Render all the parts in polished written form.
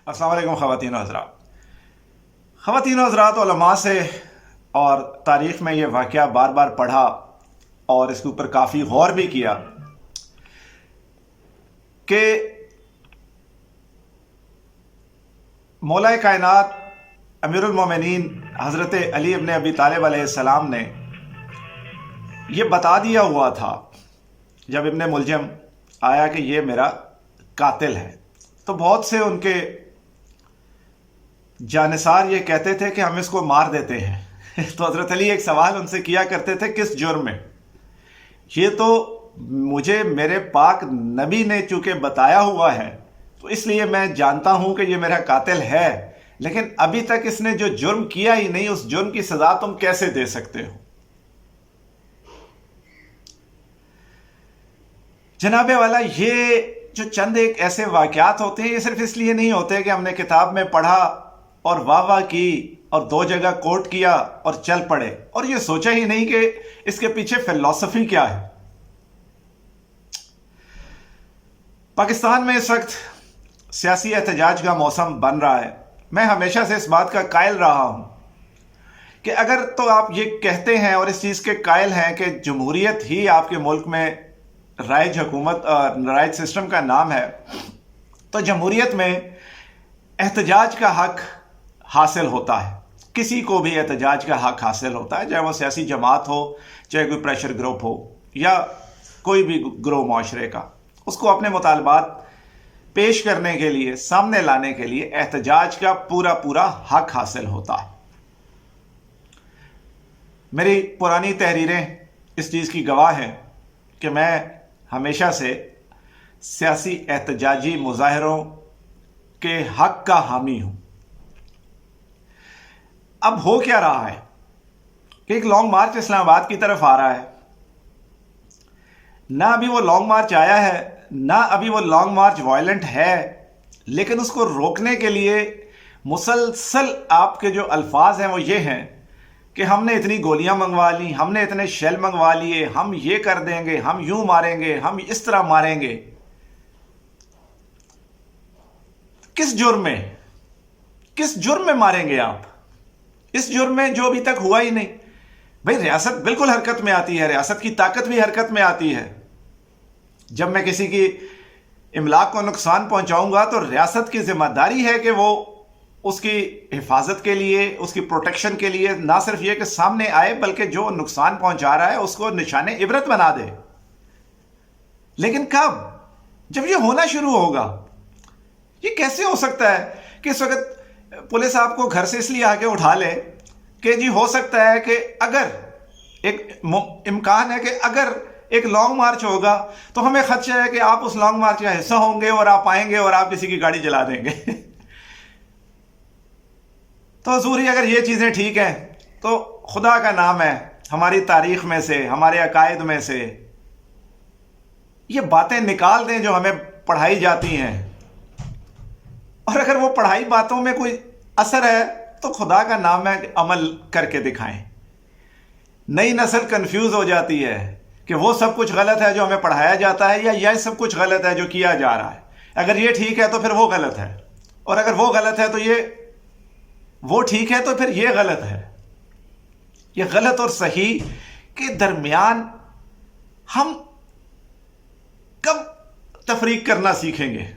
अस्सलाम वालेकुम ख़वातीन व हज़रात। ख़वातीन व हज़रात, उलमा से और तारीख़ में ये वाक़या बार बार पढ़ा और इसके ऊपर काफ़ी गौर भी किया कि मौला कायनात अमीरुल मोमिनीन हज़रत अली इब्न अबी तालिब अलैहिस्सलाम ने ये बता दिया हुआ था जब इब्न मुलजम आया कि ये मेरा कातिल है, तो बहुत से उनके जानिसार ये कहते थे कि हम इसको मार देते हैं। तो हज़रत अली एक सवाल उनसे किया करते थे, किस जुर्म में? ये तो मुझे मेरे पाक नबी ने चूंकि बताया हुआ है तो इसलिए मैं जानता हूं कि ये मेरा कातिल है, लेकिन अभी तक इसने जो जुर्म किया ही नहीं, उस जुर्म की सजा तुम कैसे दे सकते हो? जनाबे वाला, ये जो चंद एक ऐसे वाक़यात होते हैं, ये सिर्फ इसलिए नहीं होते कि हमने किताब में पढ़ा और वाह वाह की और दो जगह कोट किया और चल पड़े और ये सोचा ही नहीं कि इसके पीछे फिलॉसफी क्या है। पाकिस्तान में इस वक्त सियासी एहतजाज का मौसम बन रहा है। मैं हमेशा से इस बात का कायल रहा हूं कि अगर तो आप ये कहते हैं और इस चीज़ के कायल हैं कि जमहूरियत ही आपके मुल्क में राइज हुकूमत और राइज सिस्टम का नाम है, तो जमहूरियत में एहतजाज का हक हासिल होता है। किसी को भी एहतजाज का हक हासिल होता है, चाहे वो सियासी जमात हो, चाहे कोई प्रेशर ग्रुप हो या कोई भी ग्रोह माशरे का, उसको अपने मुतालबात पेश करने के लिए, सामने लाने के लिए एहतजाज का पूरा पूरा हक हासिल होता है। मेरी पुरानी तहरीरें इस चीज़ की गवाह हैं कि मैं हमेशा से सियासी एहतजाजी मुजाहरों के हक का हामी हूं। अब हो क्या रहा है कि एक लॉन्ग मार्च इस्लामाबाद की तरफ आ रहा है। ना अभी वो लॉन्ग मार्च आया है, ना अभी वो लॉन्ग मार्च वायलेंट है, लेकिन उसको रोकने के लिए मुसलसल आपके जो अल्फाज हैं वो ये हैं कि हमने इतनी गोलियां मंगवा ली, हमने इतने शेल मंगवा लिए, हम ये कर देंगे, हम यूं मारेंगे, हम इस तरह मारेंगे। किस जुर्म में, किस जुर्म में मारेंगे आप? इस जुर्म में जो अभी तक हुआ ही नहीं। भाई, रियासत बिल्कुल हरकत में आती है, रियासत की ताकत भी हरकत में आती है। जब मैं किसी की इमलाक को नुकसान पहुंचाऊंगा तो रियासत की जिम्मेदारी है कि वो उसकी हिफाजत के लिए, उसकी प्रोटेक्शन के लिए ना सिर्फ ये कि सामने आए, बल्कि जो नुकसान पहुंचा रहा है उसको निशाने इबरत बना दे। लेकिन कब? जब ये होना शुरू होगा। ये कैसे हो सकता है कि इस वक्त पुलिस आपको घर से इसलिए आके उठा ले कि जी हो सकता है कि अगर एक इम्कान है कि अगर एक लॉन्ग मार्च होगा तो हमें खदशा है कि आप उस लॉन्ग मार्च का हिस्सा होंगे और आप आएंगे और आप किसी की गाड़ी जला देंगे। तो हुजूरी, अगर ये चीज़ें ठीक हैं तो खुदा का नाम है, हमारी तारीख में से, हमारे अकायद में से ये बातें निकाल दें जो हमें पढ़ाई जाती हैं, और अगर वो पढ़ाई बातों में कोई असर है तो खुदा का नाम है अमल करके दिखाएं। नई नस्ल कंफ्यूज हो जाती है कि वो सब कुछ गलत है जो हमें पढ़ाया जाता है, या यह सब कुछ गलत है जो किया जा रहा है। अगर ये ठीक है तो फिर वो गलत है, और अगर वो गलत है तो वो ठीक है तो फिर ये गलत है। ये गलत और सही के दरमियान हम कब तफरीक करना सीखेंगे?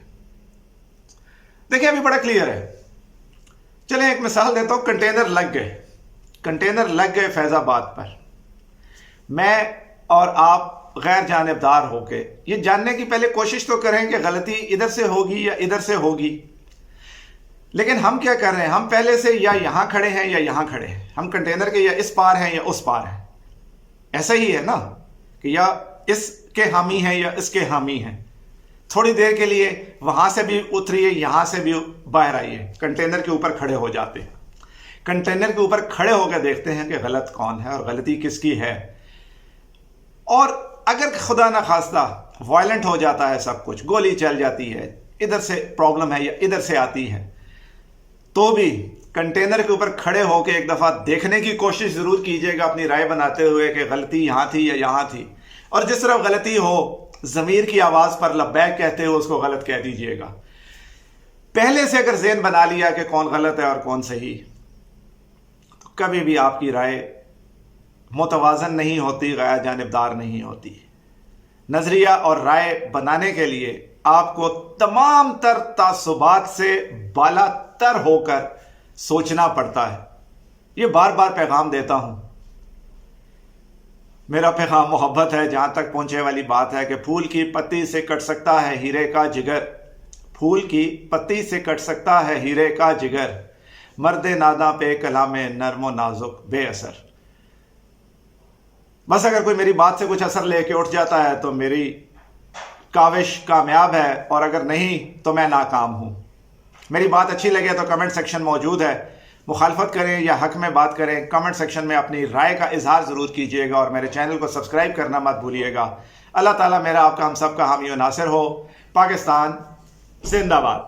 देखिए, अभी बड़ा क्लियर है। चलें एक मिसाल देता हूं। कंटेनर लग गए फैजाबाद पर। मैं और आप गैर जानिबदार होके ये जानने की पहले कोशिश तो करें कि गलती इधर से होगी या इधर से होगी, लेकिन हम क्या कर रहे हैं? हम पहले से या यहां खड़े हैं या यहां खड़े हैं, हम कंटेनर के या इस पार हैं या उस पार हैं। ऐसा ही है ना कि या इसके हामी हैं या इसके हामी हैं। थोड़ी देर के लिए वहां से भी उतरिए, यहां से भी बाहर आइए, कंटेनर के ऊपर खड़े हो जाते हैं। कंटेनर के ऊपर खड़े होकर देखते हैं कि गलत कौन है और गलती किसकी है। और अगर खुदा ना खास्ता वायलेंट हो जाता है सब कुछ, गोली चल जाती है, इधर से प्रॉब्लम है या इधर से आती है, तो भी कंटेनर के ऊपर खड़े होकर एक दफा देखने की कोशिश जरूर कीजिएगा, अपनी राय बनाते हुए कि गलती यहां थी या यहां थी। और जिस तरफ गलती हो, ज़मीर की आवाज़ पर लब्बैक कहते हुए उसको गलत कह दीजिएगा। پہلے سے اگر ذہن بنا لیا کہ کون غلط ہے اور کون صحیح، تو کبھی بھی آپ کی رائے متوازن نہیں ہوتی، غیر جانبدار نہیں ہوتی۔ نظریہ اور رائے بنانے کے لیے آپ کو تمام تر تعصبات سے بالا تر ہو کر سوچنا پڑتا ہے۔ یہ بار بار پیغام دیتا ہوں، میرا پیغام محبت ہے، جہاں تک پہنچے والی بات ہے کہ پھول کی پتی سے کٹ سکتا ہے ہیرے کا جگر، پھول کی پتی سے کٹ سکتا ہے ہیرے کا جگر، مرد ناداں پہ کلام نرم و نازک بے اثر۔ بس اگر کوئی میری بات سے کچھ اثر لے کے اٹھ جاتا ہے تو میری کاوش کامیاب ہے، اور اگر نہیں تو میں ناکام ہوں۔ میری بات اچھی لگے تو کمنٹ سیکشن موجود ہے، مخالفت کریں یا حق میں بات کریں، کمنٹ سیکشن میں اپنی رائے کا اظہار ضرور کیجیے گا، اور میرے چینل کو سبسکرائب کرنا مت بھولیے گا۔ اللہ تعالیٰ میرا آپ کا ہم سب کا حامی و ناصر ہو۔ پاکستان زندہ باد۔